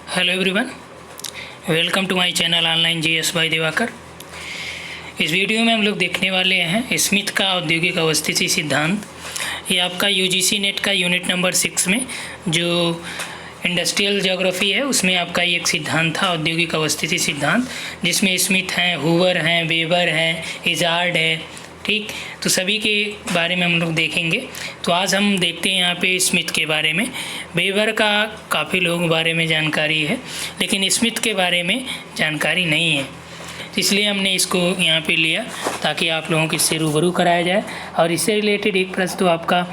Hello everyone, welcome to my channel online GS by Diwakar. इस video में हम लोग देखने वाले हैं स्मिथ का औद्योगिक अवस्थिति सिद्धांत। ये आपका यूजीसी नेट का यूनिट नंबर 6 में जो इंडस्ट्रियल ज्योग्राफी है उसमें आपका ये एक सिद्धांत था, औद्योगिक अवस्थिति सिद्धांत, जिसमें स्मिथ हैं, हूवर हैं, वेबर हैं, इजार्ड है। ठीक, तो सभी के बारे में हम लोग देखेंगे। तो आज हम देखते हैं यहाँ पे स्मिथ के बारे में। वेबर का काफ़ी लोगों के बारे में जानकारी है, लेकिन स्मिथ के बारे में जानकारी नहीं है, इसलिए हमने इसको यहाँ पे लिया ताकि आप लोगों को इससे रूबरू कराया जाए। और इससे रिलेटेड एक प्रश्न तो आपका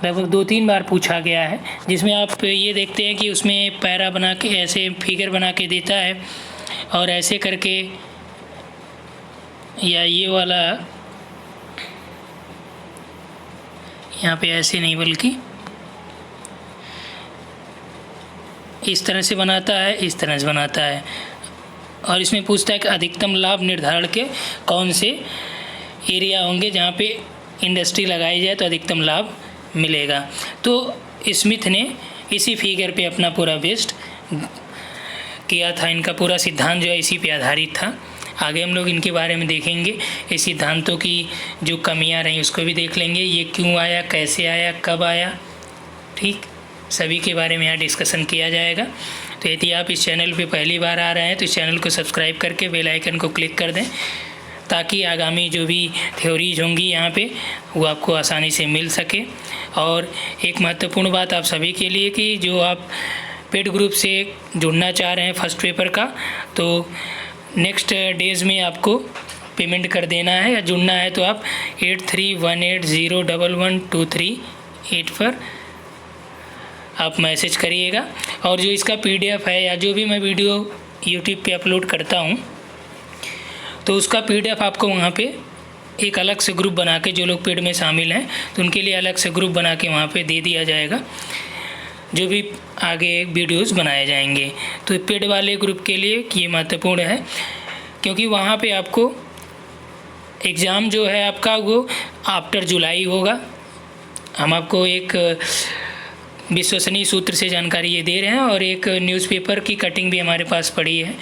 लगभग 2-3 बार पूछा गया है, जिसमें आप ये देखते हैं कि उसमें पैरा बना के ऐसे फिगर बना के देता है और ऐसे करके, या ये वाला यहाँ पे ऐसे नहीं बल्कि इस तरह से बनाता है, इस तरह से बनाता है। और इसमें पूछता है कि अधिकतम लाभ निर्धारण के कौन से एरिया होंगे जहाँ पे इंडस्ट्री लगाई जाए तो अधिकतम लाभ मिलेगा। तो स्मिथ ने इसी फिगर पे अपना पूरा बेस्ट किया था। इनका पूरा सिद्धांत जो है इसी पे आधारित था। आगे हम लोग इनके बारे में देखेंगे, इस सिद्धांतों की जो कमियां रहीं उसको भी देख लेंगे, ये क्यों आया, कैसे आया, कब आया। ठीक, सभी के बारे में यहाँ डिस्कशन किया जाएगा। तो यदि आप इस चैनल पे पहली बार आ रहे हैं तो इस चैनल को सब्सक्राइब करके बेल आइकन को क्लिक कर दें, ताकि आगामी जो भी थ्योरीज होंगी यहाँ पे वो आपको आसानी से मिल सके। और एक महत्वपूर्ण बात आप सभी के लिए कि जो आप पेड ग्रुप से जुड़ना चाह रहे हैं फर्स्ट पेपर का, तो नेक्स्ट डेज़ में आपको पेमेंट कर देना है। या जुड़ना है तो आप 8318011238 पर आप मैसेज करिएगा। और जो इसका PDF है या जो भी मैं वीडियो यूट्यूब पे अपलोड करता हूँ तो उसका PDF आपको वहाँ पे एक अलग से ग्रुप बना के, जो लोग पेड में शामिल हैं तो उनके लिए अलग से ग्रुप बना के वहाँ पे दे दिया जाएगा, जो भी आगे वीडियोस बनाए जाएंगे। तो पेड वाले ग्रुप के लिए ये महत्वपूर्ण है, क्योंकि वहाँ पे आपको एग्ज़ाम जो है आपका वो आफ्टर जुलाई होगा। हम आपको एक विश्वसनीय सूत्र से जानकारी ये दे रहे हैं, और एक न्यूज़पेपर की कटिंग भी हमारे पास पड़ी है,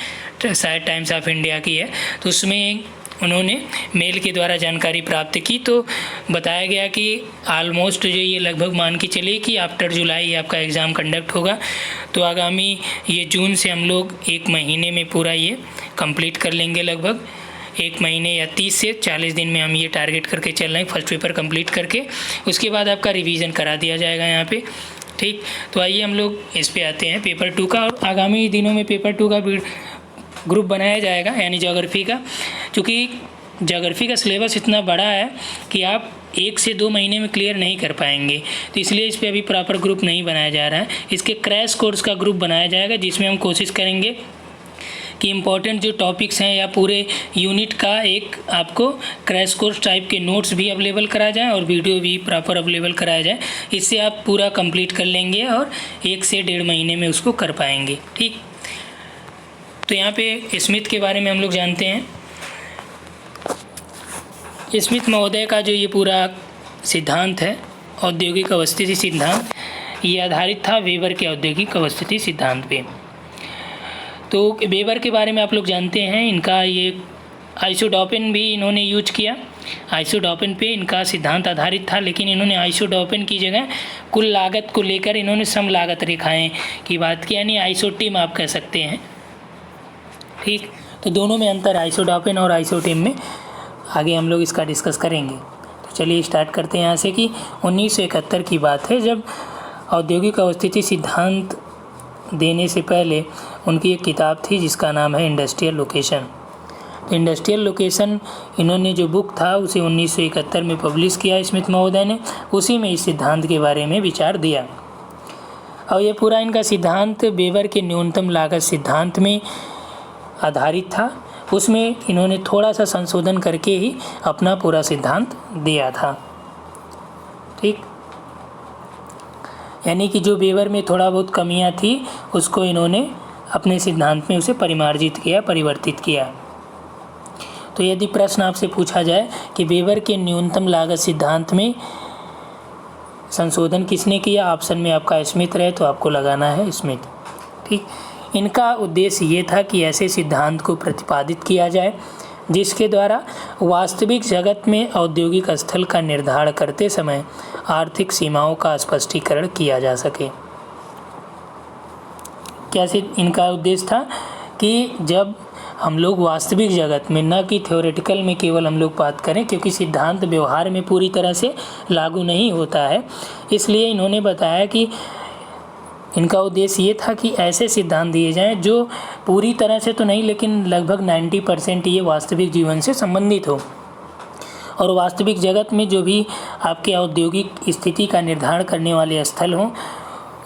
शायद टाइम्स ऑफ इंडिया की है, तो उसमें उन्होंने मेल के द्वारा जानकारी प्राप्त की। तो बताया गया कि ऑलमोस्ट जो ये लगभग मान के चलिए कि आफ्टर जुलाई आपका एग्ज़ाम कंडक्ट होगा। तो आगामी ये जून से हम लोग 1 महीने में पूरा ये कंप्लीट कर लेंगे। लगभग 1 महीने या 30 से 40 दिन में हम ये टारगेट करके चल रहे हैं फर्स्ट पेपर कंप्लीट करके। उसके बाद आपका रिवीजन करा दिया जाएगा यहाँ पे। ठीक, तो आइए हम लोग इस पे आते हैं पेपर 2 का। और आगामी दिनों में पेपर 2 का ग्रुप बनाया जाएगा, यानी ज्योग्राफी का। क्योंकि ज्योग्राफी का सिलेबस इतना बड़ा है कि आप 1 से 2 महीने में क्लियर नहीं कर पाएंगे, तो इसलिए इस पे अभी प्रॉपर ग्रुप नहीं बनाया जा रहा है। इसके क्रैश कोर्स का ग्रुप बनाया जाएगा, जिसमें हम कोशिश करेंगे कि इम्पॉर्टेंट जो टॉपिक्स हैं या पूरे यूनिट का एक आपको क्रैश कोर्स टाइप के नोट्स भी अवेलेबल कराया जाए और वीडियो भी प्रॉपर अवेलेबल कराया जाए। इससे आप पूरा कंप्लीट कर लेंगे और 1 से 1.5 महीने में उसको कर पाएंगे। ठीक, तो यहाँ पे स्मिथ के बारे में हम लोग जानते हैं। स्मिथ महोदय का जो ये पूरा सिद्धांत है, औद्योगिक अवस्थिति सिद्धांत, ये आधारित था वेबर के औद्योगिक अवस्थिति सिद्धांत पे। तो वेबर के बारे में आप लोग जानते हैं, इनका ये आइसोडोपेन भी इन्होंने यूज किया। आइसोडोपेन पे इनका सिद्धांत आधारित था, लेकिन इन्होंने आइसोडोपेन की जगह कुल लागत को लेकर इन्होंने सम लागत रेखाएं की बात की, यानी आइसोटीम आप कह सकते हैं। ठीक, तो दोनों में अंतर, आइसोडोपेन और आइसोटीम में, आगे हम लोग इसका डिस्कस करेंगे। तो चलिए स्टार्ट करते हैं यहाँ से कि 1971 की बात है, जब औद्योगिक अवस्थिति सिद्धांत देने से पहले उनकी एक किताब थी जिसका नाम है इंडस्ट्रियल लोकेशन। तो इंडस्ट्रियल लोकेशन इन्होंने जो बुक था उसे 1971 में पब्लिश किया स्मिथ महोदय ने। उसी में इस सिद्धांत के बारे में विचार दिया, और ये पूरा इनका सिद्धांत वेबर के न्यूनतम लागत सिद्धांत में आधारित था। उसमें इन्होंने थोड़ा सा संशोधन करके ही अपना पूरा सिद्धांत दिया था। ठीक, यानी कि जो वेबर में थोड़ा बहुत कमियां थी उसको इन्होंने अपने सिद्धांत में उसे परिमार्जित किया, परिवर्तित किया। तो यदि प्रश्न आपसे पूछा जाए कि वेबर के न्यूनतम लागत सिद्धांत में संशोधन किसने किया, ऑप्शन में आपका स्मिथ रहे तो आपको लगाना है स्मिथ। ठीक, इनका उद्देश्य ये था कि ऐसे सिद्धांत को प्रतिपादित किया जाए जिसके द्वारा वास्तविक जगत में औद्योगिक स्थल का निर्धारण करते समय आर्थिक सीमाओं का स्पष्टीकरण किया जा सके। कैसे इनका उद्देश्य था कि जब हम लोग वास्तविक जगत में, न कि थ्योरेटिकल में केवल हम लोग बात करें, क्योंकि सिद्धांत व्यवहार में पूरी तरह से लागू नहीं होता है, इसलिए इन्होंने बताया कि इनका उद्देश्य ये था कि ऐसे सिद्धांत दिए जाएं जो पूरी तरह से तो नहीं लेकिन लगभग 90% ये वास्तविक जीवन से संबंधित हो, और वास्तविक जगत में जो भी आपके औद्योगिक स्थिति का निर्धारण करने वाले स्थल हों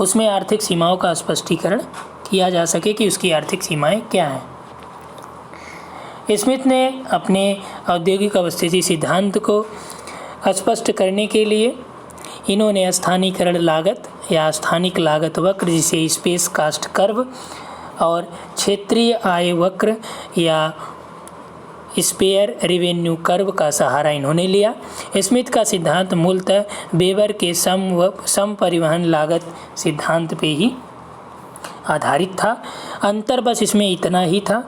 उसमें आर्थिक सीमाओं का स्पष्टीकरण किया जा सके कि उसकी आर्थिक सीमाएं क्या हैं। स्मिथ ने अपने औद्योगिक अवस्थिति सिद्धांत को स्पष्ट करने के लिए इन्होंने स्थानीयकरण लागत या स्थानिक लागत वक्र, जिसे स्पेस कास्ट कर्व, और क्षेत्रीय आय वक्र या स्पेयर रेवेन्यू कर्व का सहारा इन्होंने लिया। स्मिथ का सिद्धांत मूलतः वेबर के सम परिवहन लागत सिद्धांत पे ही आधारित था। अंतर बस इसमें इतना ही था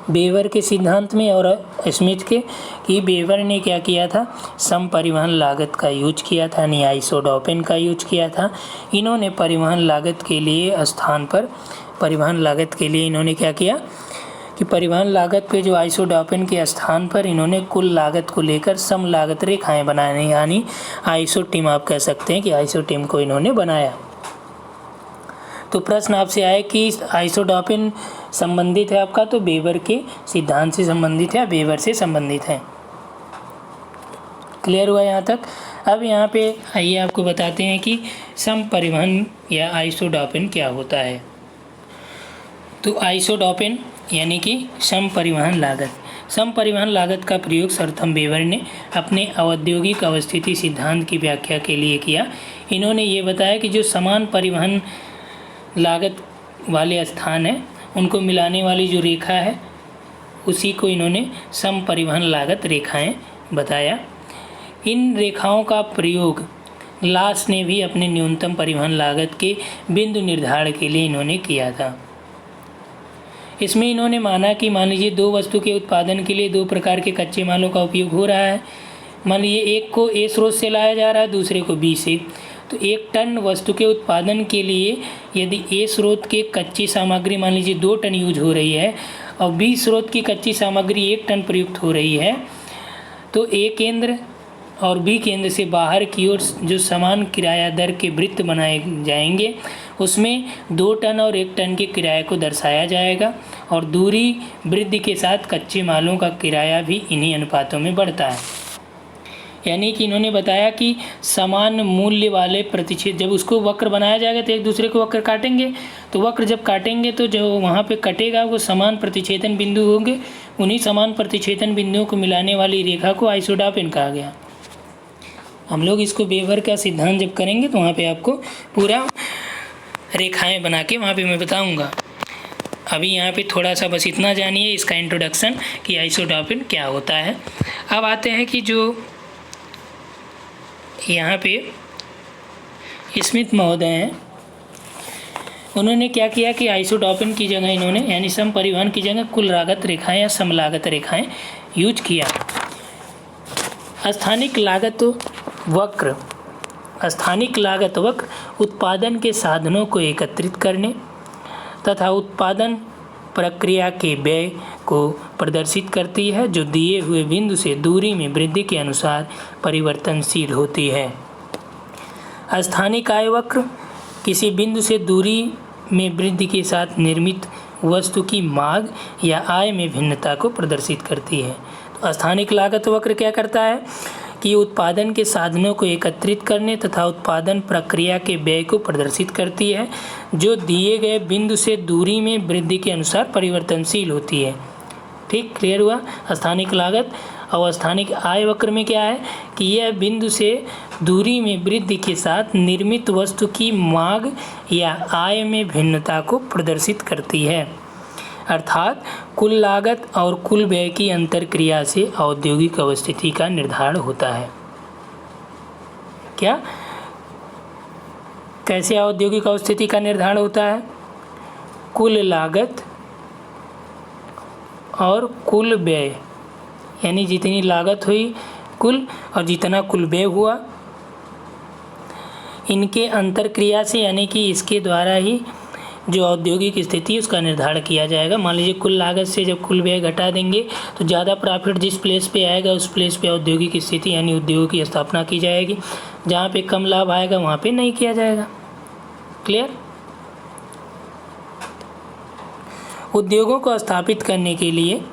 वेबर के सिद्धांत में और स्मिथ के, कि वेबर ने क्या किया था, सम परिवहन लागत का यूज किया था, यानी आइसोडॉपिन का यूज किया था। इन्होंने परिवहन लागत के लिए स्थान पर परिवहन लागत के लिए इन्होंने क्या किया कि परिवहन लागत पे जो आइसोडॉपिन के स्थान पर इन्होंने कुल लागत को लेकर सम लागत रेखाएं बनाने, यानी आइसोटिम आप कह सकते हैं कि आइसोटिम को इन्होंने बनाया। तो प्रश्न आपसे आए कि आइसोडॉपिन संबंधित है आपका, तो वेबर के सिद्धांत से संबंधित है, वेबर से संबंधित है। क्लियर हुआ यहाँ तक। अब यहाँ पे आइए आपको बताते हैं कि सम परिवहन या आइसोडॉपिन क्या होता है। तो आइसोडॉपिन यानी कि सम परिवहन लागत। सम परिवहन लागत का प्रयोग सर्वप्रथम वेबर ने अपने औद्योगिक अवस्थिति सिद्धांत की व्याख्या के लिए किया। इन्होंने ये बताया कि जो समान परिवहन लागत वाले स्थान हैं उनको मिलाने वाली जो रेखा है उसी को इन्होंने सम परिवहन लागत रेखाएं बताया। इन रेखाओं का प्रयोग लास ने भी अपने न्यूनतम परिवहन लागत के बिंदु निर्धारण के लिए इन्होंने किया था। इसमें इन्होंने माना कि मान लीजिए दो वस्तु के उत्पादन के लिए दो प्रकार के कच्चे मालों का उपयोग हो रहा है। मान लीजिए एक को ए स्रोत से लाया जा रहा है, दूसरे को बी से। तो 1 टन वस्तु के उत्पादन के लिए यदि ए स्रोत के कच्ची सामग्री मान लीजिए 2 टन यूज हो रही है और बी स्रोत की कच्ची सामग्री 1 टन प्रयुक्त हो रही है, तो ए केंद्र और बी केंद्र से बाहर की ओर जो समान किराया दर के वृत्त बनाए जाएंगे उसमें 2 टन और 1 टन के किराए को दर्शाया जाएगा, और दूरी वृद्धि के साथ कच्चे मालों का किराया भी इन्हीं अनुपातों में बढ़ता है। यानी कि इन्होंने बताया कि समान मूल्य वाले प्रतिच्छेद, जब उसको वक्र बनाया जाएगा तो एक दूसरे को वक्र काटेंगे, तो वक्र जब काटेंगे तो जो वहाँ पे कटेगा वो समान प्रतिच्छेदन बिंदु होंगे। उन्हीं समान प्रतिच्छेदन बिंदुओं को मिलाने वाली रेखा को आइसोडॉपिन कहा गया। हम लोग इसको वेबर का सिद्धांत जब करेंगे तो वहाँ पे आपको पूरा रेखाएं बना के वहाँ पे मैं बताऊँगा। अभी यहाँ पे थोड़ा सा बस इतना जानिए इसका इंट्रोडक्शन कि आइसोडॉपिन क्या होता है। अब आते हैं कि जो यहाँ पे स्मिथ महोदय हैं, उन्होंने क्या किया कि आइसोडॉपिन की जगह इन्होंने यानी सम परिवहन की जगह कुल लागत रेखाएं या सम लागत रेखाएं यूज किया। स्थानिक लागत वक्र उत्पादन के साधनों को एकत्रित करने तथा उत्पादन प्रक्रिया के व्यय को प्रदर्शित करती है, जो दिए हुए बिंदु से दूरी में वृद्धि के अनुसार परिवर्तनशील होती है। स्थानिक आय वक्र किसी बिंदु से दूरी में वृद्धि के साथ निर्मित वस्तु की मांग या आय में भिन्नता को प्रदर्शित करती है। तो स्थानिक लागत वक्र क्या करता है कि उत्पादन के साधनों को एकत्रित करने तथा उत्पादन प्रक्रिया के व्यय को प्रदर्शित करती है, जो दिए गए बिंदु से दूरी में वृद्धि के अनुसार परिवर्तनशील होती है। ठीक, क्लियर हुआ। स्थानिक लागत और स्थानिक आय वक्र में क्या है कि यह बिंदु से दूरी में वृद्धि के साथ निर्मित वस्तु की मांग या आय में भिन्नता को प्रदर्शित करती है, अर्थात कुल लागत और कुल व्यय की अंतरक्रिया से औद्योगिक अवस्थिति का निर्धारण होता है। क्या, कैसे औद्योगिक अवस्थिति का निर्धारण होता है? कुल लागत और कुल व्यय, यानी जितनी लागत हुई कुल और जितना कुल व्यय हुआ, इनके अंतरक्रिया से, यानी कि इसके द्वारा ही जो औद्योगिक स्थिति उसका निर्धारण किया जाएगा। मान लीजिए कुल लागत से जब कुल व्यय घटा देंगे तो ज़्यादा प्रॉफिट जिस प्लेस पे आएगा उस प्लेस पे औद्योगिक स्थिति यानी उद्योग की स्थापना की जाएगी। जहाँ पे कम लाभ आएगा वहाँ पे नहीं किया जाएगा। क्लियर? उद्योगों को स्थापित करने के लिए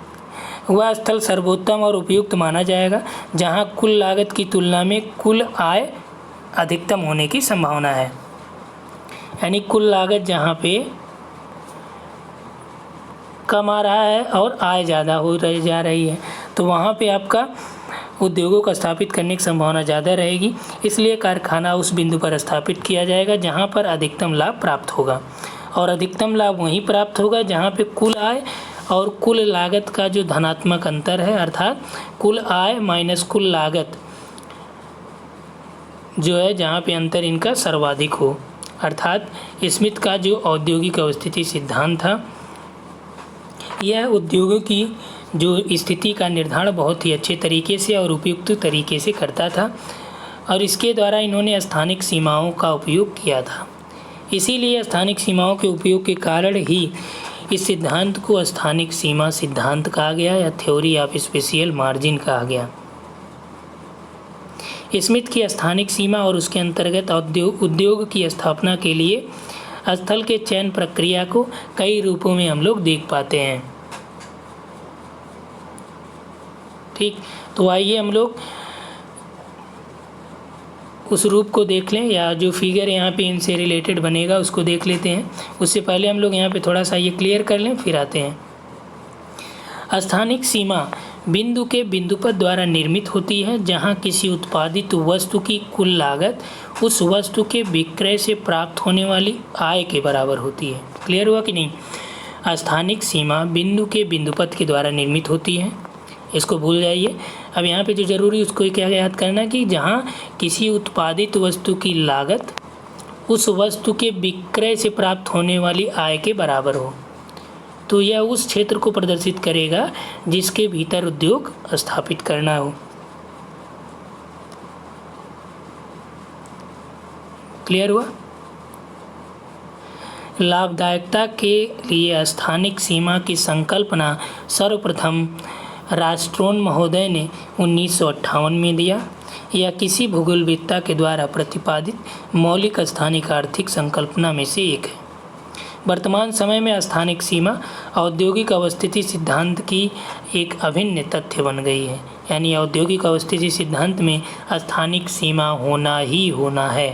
वह स्थल सर्वोत्तम और उपयुक्त माना जाएगा जहाँ कुल लागत की तुलना में कुल आय अधिकतम होने की संभावना है। यानी कुल लागत जहाँ पे कम आ रहा है और आय ज़्यादा हो रही जा रही है तो वहाँ पे आपका उद्योगों को स्थापित करने की संभावना ज़्यादा रहेगी। इसलिए कारखाना उस बिंदु पर स्थापित किया जाएगा जहाँ पर अधिकतम लाभ प्राप्त होगा, और अधिकतम लाभ वहीं प्राप्त होगा जहाँ पे कुल आय और कुल लागत का जो धनात्मक अंतर है, अर्थात कुल आय माइनस कुल लागत जो है, जहाँ पे अंतर इनका सर्वाधिक हो। अर्थात स्मिथ का जो औद्योगिक अवस्थिति सिद्धांत था यह उद्योगों की जो स्थिति का निर्धारण बहुत ही अच्छे तरीके से और उपयुक्त तरीके से करता था, और इसके द्वारा इन्होंने स्थानिक सीमाओं का उपयोग किया था। इसीलिए स्थानिक सीमाओं के उपयोग के कारण ही इस सिद्धांत को स्थानिक सीमा सिद्धांत कहा गया या थ्योरी ऑफ स्पेशियल मार्जिन कहा गया। स्मिथ की स्थानिक सीमा और उसके अंतर्गत उद्योग की स्थापना के लिए स्थल के चयन प्रक्रिया को कई रूपों में हम लोग देख पाते हैं। ठीक, तो आइए हम लोग उस रूप को देख लें, या जो फिगर यहाँ पे इनसे रिलेटेड बनेगा उसको देख लेते हैं। उससे पहले हम लोग यहाँ पे थोड़ा सा ये क्लियर कर लें, फिर आते हैं। स्थानिक सीमा बिंदु के बिंदुपथ द्वारा निर्मित होती है जहाँ किसी उत्पादित वस्तु की कुल लागत उस वस्तु के विक्रय से प्राप्त होने वाली आय के बराबर होती है। क्लियर हुआ कि नहीं? स्थानिक सीमा बिंदु के बिंदुपथ के द्वारा निर्मित होती है, इसको भूल जाइए। अब यहाँ पे जो जरूरी उसको क्या याद करना कि जहाँ किसी उत्पादित वस्तु की लागत उस वस्तु के विक्रय से प्राप्त होने वाली आय के बराबर हो, तो यह उस क्षेत्र को प्रदर्शित करेगा जिसके भीतर उद्योग स्थापित करना हो। क्लियर हुआ? लाभदायकता के लिए स्थानिक सीमा की संकल्पना सर्वप्रथम रास्ट्रोन महोदय ने 1958 में दिया। यह किसी भूगोलवेत्ता के द्वारा प्रतिपादित मौलिक स्थानिक आर्थिक संकल्पना में से एक है। वर्तमान समय में स्थानिक सीमा औद्योगिक अवस्थिति सिद्धांत की एक अभिन्न तथ्य बन गई है। यानी औद्योगिक अवस्थिति सिद्धांत में स्थानिक सीमा होना ही होना है।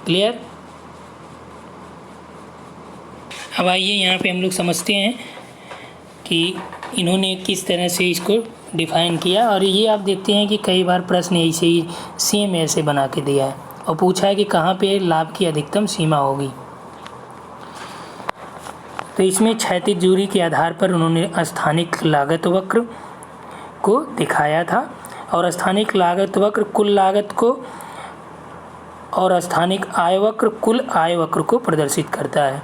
क्लियर? अब आइए यहाँ पे हम लोग समझते हैं कि इन्होंने किस तरह से इसको डिफ़ाइन किया, और ये आप देखते हैं कि कई बार प्रश्न ऐसे ही सेम ऐसे बना के दिया है और पूछा है कि कहाँ पे लाभ की अधिकतम सीमा होगी। तो इसमें क्षैतिज दूरी के आधार पर उन्होंने स्थानिक लागत वक्र को दिखाया था, और स्थानिक लागत वक्र कुल लागत को और स्थानिक आय वक्र कुल आय वक्र को प्रदर्शित करता है।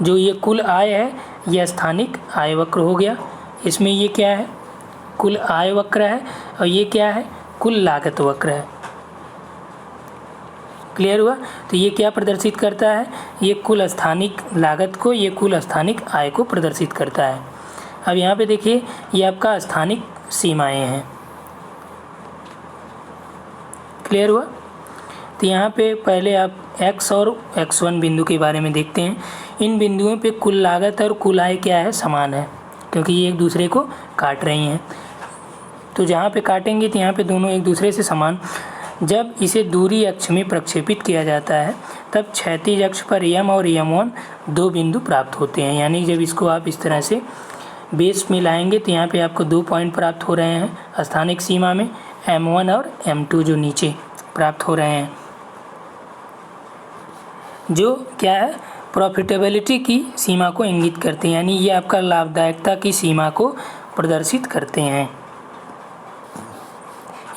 जो ये कुल आय है यह स्थानिक आय वक्र हो गया। इसमें ये क्या है? कुल आय वक्र है, और ये क्या है? कुल लागत वक्र है। क्लियर हुआ? तो ये क्या प्रदर्शित करता है? ये कुल स्थानिक लागत को, ये कुल स्थानिक आय को प्रदर्शित करता है। अब यहाँ पे देखिए ये आपका स्थानिक सीमाएं हैं। क्लियर हुआ? तो यहाँ पे पहले आप x और x1 बिंदु के बारे में देखते हैं। इन बिंदुओं पे कुल लागत और कुल आय क्या है? समान है, क्योंकि ये एक दूसरे को काट रही हैं। तो जहाँ पे काटेंगे तो यहाँ पे दोनों एक दूसरे से समान। जब इसे दूरी अक्ष में प्रक्षेपित किया जाता है तब क्षैतिज अक्ष पर m और m1 दो बिंदु प्राप्त होते हैं। यानी जब इसको आप इस तरह से बेस में लाएंगे तो यहाँ पे आपको 2 पॉइंट प्राप्त हो रहे हैं स्थानिक सीमा में, m1 और m2 जो नीचे प्राप्त हो रहे हैं, जो क्या है? प्रॉफिटेबिलिटी की सीमा को इंगित करते हैं। यानी ये आपका लाभदायकता की सीमा को प्रदर्शित करते हैं।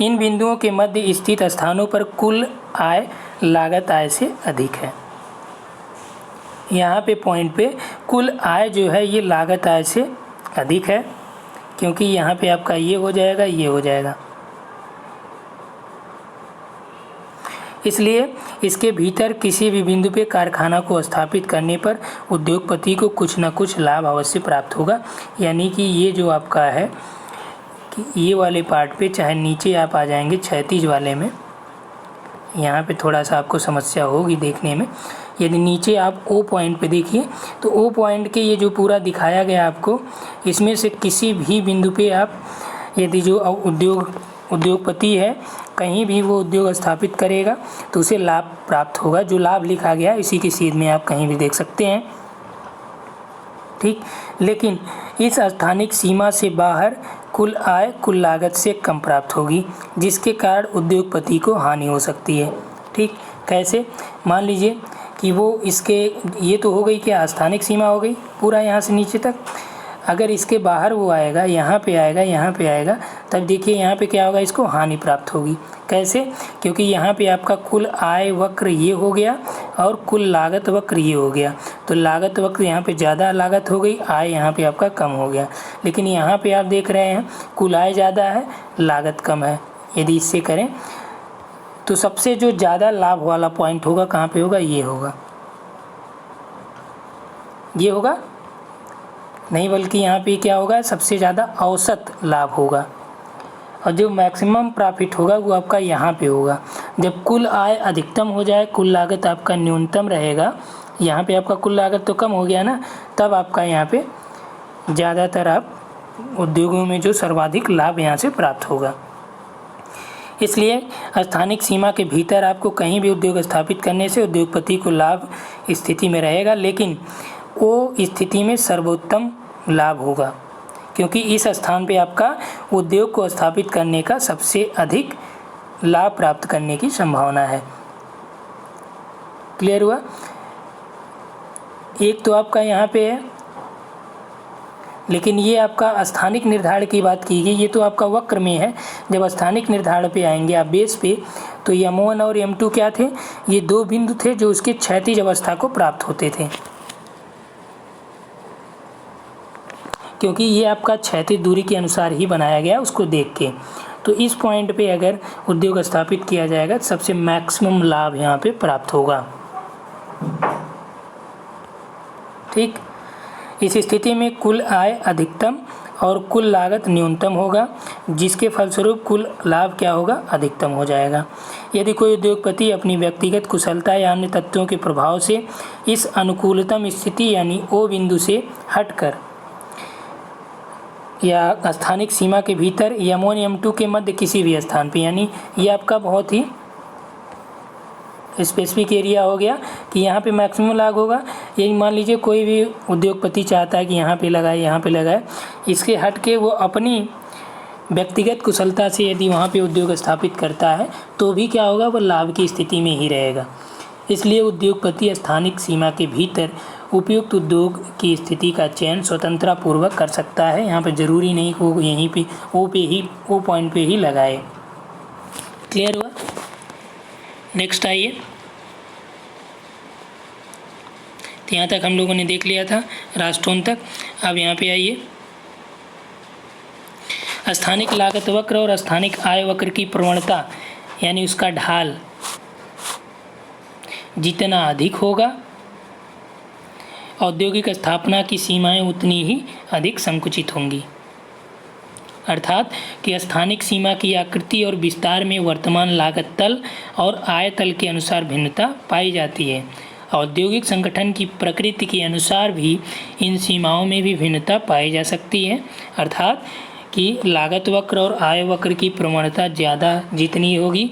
इन बिंदुओं के मध्य स्थित स्थानों पर कुल आय लागत आय से अधिक है। यहाँ पे पॉइंट पे कुल आय जो है ये लागत आय से अधिक है, क्योंकि यहाँ पे आपका ये हो जाएगा, ये हो जाएगा। इसलिए इसके भीतर किसी भी बिंदु पे कारखाना को स्थापित करने पर उद्योगपति को कुछ न कुछ लाभ अवश्य प्राप्त होगा। यानी कि ये जो आपका है कि ये वाले पार्ट पे, चाहे नीचे आप आ जाएंगे क्षैतिज वाले में, यहाँ पे थोड़ा सा आपको समस्या होगी देखने में। यदि नीचे आप ओ पॉइंट पे देखिए तो ओ पॉइंट के ये जो पूरा दिखाया गया आपको, इसमें से किसी भी बिंदु पे आप यदि जो उद्योगपति है कहीं भी वो उद्योग स्थापित करेगा तो उसे लाभ प्राप्त होगा। जो लाभ लिखा गया इसी की सीध में आप कहीं भी देख सकते हैं, ठीक। लेकिन इस स्थानिक सीमा से बाहर कुल आय कुल लागत से कम प्राप्त होगी, जिसके कारण उद्योगपति को हानि हो सकती है, ठीक। कैसे? मान लीजिए कि वो इसके, ये तो हो गई क्या स्थानिक सीमा हो गई पूरा यहाँ से नीचे तक। अगर इसके बाहर वो आएगा, यहाँ पे आएगा, यहाँ पे आएगा, तब देखिए यहाँ पे क्या होगा, इसको हानि प्राप्त होगी। कैसे? क्योंकि यहाँ पे आपका कुल आय वक्र ये हो गया और कुल लागत वक्र ये हो गया, तो लागत वक्र यहाँ पे ज़्यादा लागत हो गई, आय यहाँ पे आपका कम हो गया। लेकिन यहाँ पे आप देख रहे हैं कुल आय ज़्यादा है, लागत कम है। यदि इससे करें तो सबसे जो ज़्यादा लाभ वाला पॉइंट होगा कहाँ पे होगा, ये होगा, ये होगा नहीं, बल्कि यहाँ पे क्या होगा, सबसे ज़्यादा औसत लाभ होगा। और जो मैक्सिमम प्रॉफिट होगा वो आपका यहाँ पे होगा। जब कुल आय अधिकतम हो जाए, कुल लागत आपका न्यूनतम रहेगा, यहाँ पे आपका कुल लागत तो कम हो गया ना, तब आपका यहाँ पे ज़्यादातर आप उद्योगों में जो सर्वाधिक लाभ यहाँ से प्राप्त होगा। इसलिए स्थानिक सीमा के भीतर आपको कहीं भी उद्योग स्थापित करने से उद्योगपति को लाभ स्थिति में रहेगा, लेकिन वो स्थिति में सर्वोत्तम लाभ होगा, क्योंकि इस स्थान पे आपका उद्योग को स्थापित करने का सबसे अधिक लाभ प्राप्त करने की संभावना है। क्लियर हुआ? एक तो आपका यहाँ पे है, लेकिन ये आपका स्थानिक निर्धारण की बात की गई, ये तो आपका वक्र में है। जब स्थानिक निर्धारण पे आएंगे आप बेस पे, तो M1 और M2 क्या थे, ये दो बिंदु थे जो उसके क्षैतिज अवस्था को प्राप्त होते थे, क्योंकि ये आपका क्षैतिज दूरी के अनुसार ही बनाया गया उसको देख के। तो इस पॉइंट पे अगर उद्योग स्थापित किया जाएगा तो सबसे मैक्सिमम लाभ यहाँ पे प्राप्त होगा, ठीक। इस स्थिति में कुल आय अधिकतम और कुल लागत न्यूनतम होगा, जिसके फलस्वरूप कुल लाभ क्या होगा, अधिकतम हो जाएगा। यदि कोई उद्योगपति अपनी व्यक्तिगत कुशलता या अन्य तत्वों के प्रभाव से इस अनुकूलतम स्थिति यानी ओ बिंदु से हटकर या स्थानिक सीमा के भीतर M1 M2 के मध्य किसी भी स्थान पे, यानी ये आपका बहुत ही स्पेसिफिक एरिया हो गया कि यहाँ पे मैक्सिमम लाभ होगा। यही मान लीजिए कोई भी उद्योगपति चाहता है कि यहाँ पे लगाए, यहाँ पे लगाए, इसके हट के वो अपनी व्यक्तिगत कुशलता से यदि वहाँ पे उद्योग स्थापित करता है तो भी क्या होगा, वो लाभ की स्थिति में ही रहेगा। इसलिए उद्योगपति स्थानिक सीमा के भीतर उपयुक्त उद्योग की स्थिति का चयन स्वतंत्रतापूर्वक कर सकता है। यहाँ पे ज़रूरी नहीं कि वो यहीं पे ओ पॉइंट पे ही लगाए। क्लियर हुआ? नेक्स्ट आइए, तो यहाँ तक हम लोगों ने देख लिया था राष्ट्रों तक। अब यहाँ पे आइए, स्थानिक लागत वक्र और स्थानिक आय वक्र की प्रवणता यानी उसका ढाल जितना अधिक होगा, औद्योगिक स्थापना की सीमाएं उतनी ही अधिक संकुचित होंगी। अर्थात कि स्थानिक सीमा की आकृति और विस्तार में वर्तमान लागत तल और आय तल के अनुसार भिन्नता पाई जाती है। औद्योगिक संगठन की प्रकृति के अनुसार भी इन सीमाओं में भी भिन्नता पाई जा सकती है। अर्थात कि लागत वक्र और आय वक्र की प्रवणता ज़्यादा जितनी होगी,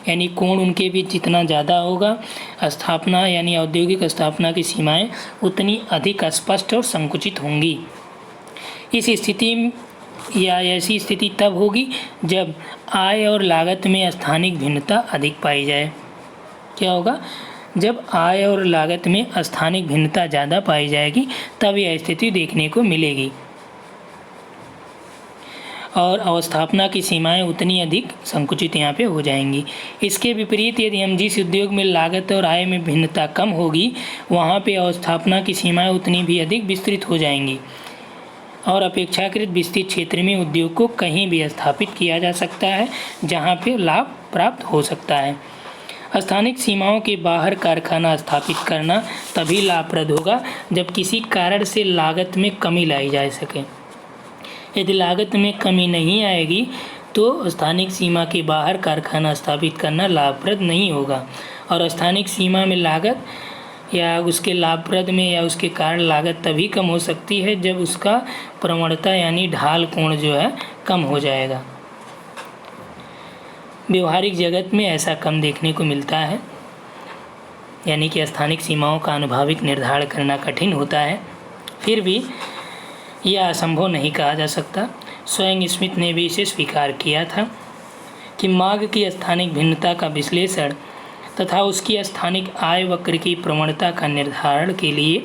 यानी कोण उनके बीच जितना ज़्यादा होगा, स्थापना यानी औद्योगिक स्थापना की सीमाएं उतनी अधिक स्पष्ट और संकुचित होंगी। इस स्थिति या ऐसी स्थिति तब होगी जब आय और लागत में स्थानिक भिन्नता अधिक पाई जाए। क्या होगा? जब आय और लागत में स्थानिक भिन्नता ज़्यादा पाई जाएगी तब यह स्थिति देखने को मिलेगी। और अवस्थापना की सीमाएं उतनी अधिक संकुचित यहाँ पे हो जाएंगी। इसके विपरीत यदि हम जिस उद्योग में लागत और आय में भिन्नता कम होगी वहाँ पे अवस्थापना की सीमाएं उतनी भी अधिक विस्तृत हो जाएंगी और अपेक्षाकृत विस्तृत क्षेत्र में उद्योग को कहीं भी स्थापित किया जा सकता है जहाँ पे लाभ प्राप्त हो सकता है। स्थानिक सीमाओं के बाहर कारखाना स्थापित करना तभी लाभप्रद होगा जब किसी कारण से लागत में कमी लाई जा सके। यदि लागत में कमी नहीं आएगी तो स्थानिक सीमा के बाहर कारखाना स्थापित करना लाभप्रद नहीं होगा और स्थानिक सीमा में लागत या उसके लाभप्रद में या उसके कारण लागत तभी कम हो सकती है जब उसका प्रवणता यानी ढाल कोण जो है कम हो जाएगा। व्यवहारिक जगत में ऐसा कम देखने को मिलता है, यानी कि स्थानिक सीमाओं का अनुभाविक निर्धारण करना कठिन होता है। फिर भी यह असंभव नहीं कहा जा सकता। स्वयं स्मिथ ने भी इसे स्वीकार किया था कि मांग की स्थानिक भिन्नता का विश्लेषण तथा उसकी स्थानिक आय वक्र की प्रवणता का निर्धारण के लिए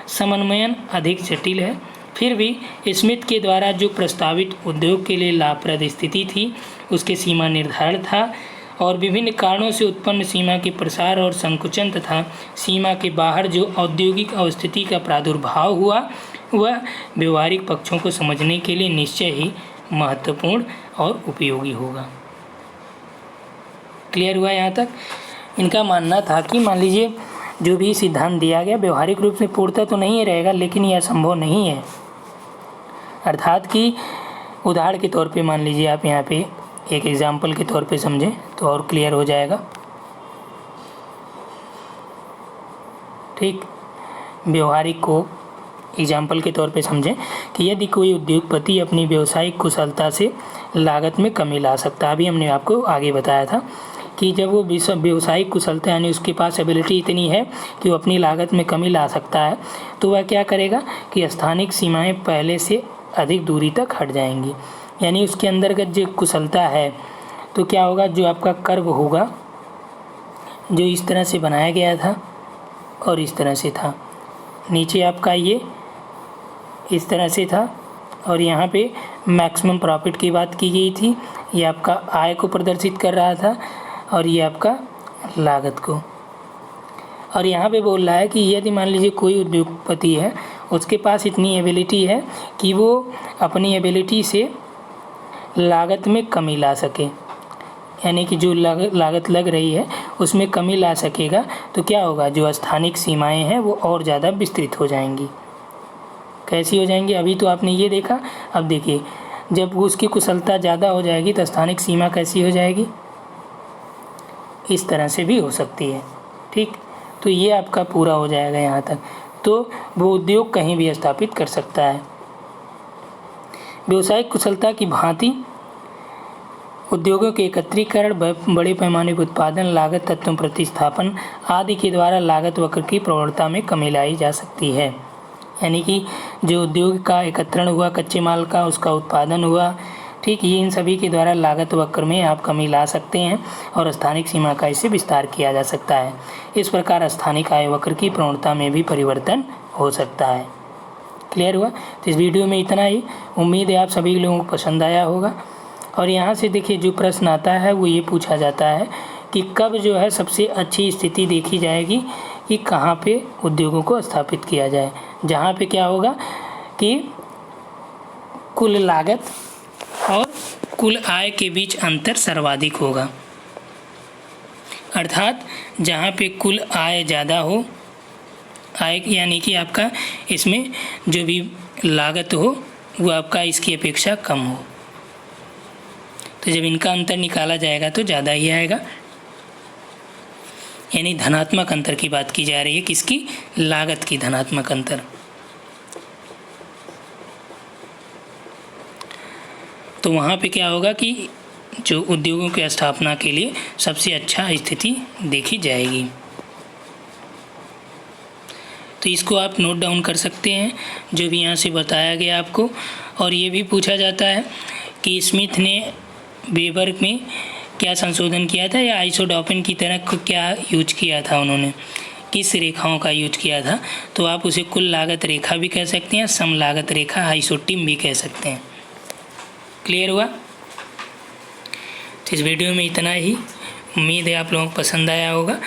समन्वयन अधिक जटिल है। फिर भी स्मिथ के द्वारा जो प्रस्तावित उद्योग के लिए लाभप्रद स्थिति थी उसके सीमा निर्धारण था और विभिन्न कारणों से उत्पन्न सीमा के प्रसार और संकुचन तथा सीमा के बाहर जो औद्योगिक अवस्थिति का प्रादुर्भाव हुआ वह व्यवहारिक पक्षों को समझने के लिए निश्चय ही महत्वपूर्ण और उपयोगी होगा। क्लियर हुआ यहाँ तक? इनका मानना था कि मान लीजिए जो भी सिद्धांत दिया गया व्यवहारिक रूप से पूर्णतः तो नहीं रहेगा लेकिन यह संभव नहीं है। अर्थात कि उदाहरण के तौर पे मान लीजिए आप यहाँ पे एक एग्जाम्पल के तौर पे समझें तो और क्लियर हो जाएगा। ठीक, व्यवहारिक को एग्जाम्पल के तौर पे समझें कि यदि कोई उद्योगपति अपनी व्यावसायिक कुशलता से लागत में कमी ला सकता है। अभी हमने आपको आगे बताया था कि जब वो व्यावसायिक कुशलता यानी उसके पास एबिलिटी इतनी है कि वो अपनी लागत में कमी ला सकता है तो वह क्या करेगा कि स्थानिक सीमाएं पहले से अधिक दूरी तक हट जाएंगी। यानी उसके अंतर्गत जो कुशलता है तो क्या होगा, जो आपका कर्व होगा जो इस तरह से बनाया गया था और इस तरह से था, नीचे आपका ये इस तरह से था और यहाँ पे मैक्सिमम प्रॉफिट की बात की गई थी, ये आपका आय को प्रदर्शित कर रहा था और ये आपका लागत को। और यहाँ पे बोल रहा है कि यदि मान लीजिए कोई उद्योगपति है उसके पास इतनी एबिलिटी है कि वो अपनी एबिलिटी से लागत में कमी ला सके, यानी कि जो लागत लग रही है उसमें कमी ला सकेगा तो क्या होगा, जो स्थानिक सीमाएं हैं वो और ज़्यादा विस्तृत हो जाएंगी। कैसी हो जाएंगी? अभी तो आपने ये देखा, अब देखिए जब उसकी कुशलता ज़्यादा हो जाएगी तो स्थानिक सीमा कैसी हो जाएगी, इस तरह से भी हो सकती है। ठीक, तो ये आपका पूरा हो जाएगा यहाँ तक, तो वो उद्योग कहीं भी स्थापित कर सकता है। व्यवसायिक कुशलता की भांति उद्योगों के एकत्रीकरण, बड़े पैमाने पर उत्पादन, लागत तत्वों प्रतिस्थापन आदि के द्वारा लागत वक्र की प्रवणता में कमी लाई जा सकती है। यानी कि जो उद्योग का एकत्रण हुआ, कच्चे माल का उसका उत्पादन हुआ, ठीक, ये इन सभी के द्वारा लागत वक्र में आप कमी ला सकते हैं और स्थानिक सीमा का इससे विस्तार किया जा सकता है। इस प्रकार स्थानिक आय वक्र की प्रवणता में भी परिवर्तन हो सकता है। क्लियर हुआ? तो इस वीडियो में इतना ही। उम्मीद है आप सभी लोगों को पसंद आया होगा। और यहाँ से देखिए जो प्रश्न आता है वो ये पूछा जाता है कि कब जो है सबसे अच्छी स्थिति देखी जाएगी कि कहाँ पे उद्योगों को स्थापित किया जाए, जहाँ पे क्या होगा कि कुल लागत और कुल आय के बीच अंतर सर्वाधिक होगा। अर्थात जहाँ पे कुल आय ज़्यादा हो, आय यानी कि आपका इसमें जो भी लागत हो वो आपका इसकी अपेक्षा कम हो, तो जब इनका अंतर निकाला जाएगा तो ज़्यादा ही आएगा। यानी धनात्मक अंतर की बात की जा रही है, किसकी? लागत की धनात्मक अंतर। तो वहाँ पे क्या होगा कि जो उद्योगों की स्थापना के लिए सबसे अच्छा स्थिति देखी जाएगी। तो इसको आप नोट डाउन कर सकते हैं जो भी यहाँ से बताया गया आपको। और ये भी पूछा जाता है कि स्मिथ ने वेबर में क्या संशोधन किया था या आइसोडॉपिन की तरह क्या यूज किया था, उन्होंने किस रेखाओं का यूज किया था। तो आप उसे कुल लागत रेखा भी कह सकते हैं, सम लागत रेखा, आइसोटिम भी कह सकते हैं। क्लियर हुआ? तो इस वीडियो में इतना ही। उम्मीद है आप लोगों को पसंद आया होगा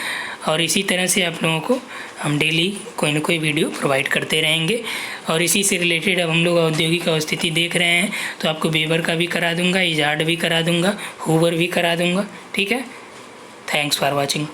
और इसी तरह से आप लोगों को हम डेली कोई ना कोई वीडियो प्रोवाइड करते रहेंगे। और इसी से रिलेटेड अब हम लोग औद्योगिक अवस्थिति देख रहे हैं तो आपको वेबर का भी करा दूंगा, इजार्ड भी करा दूंगा, हूवर भी करा दूंगा। ठीक है, थैंक्स फॉर वॉचिंग।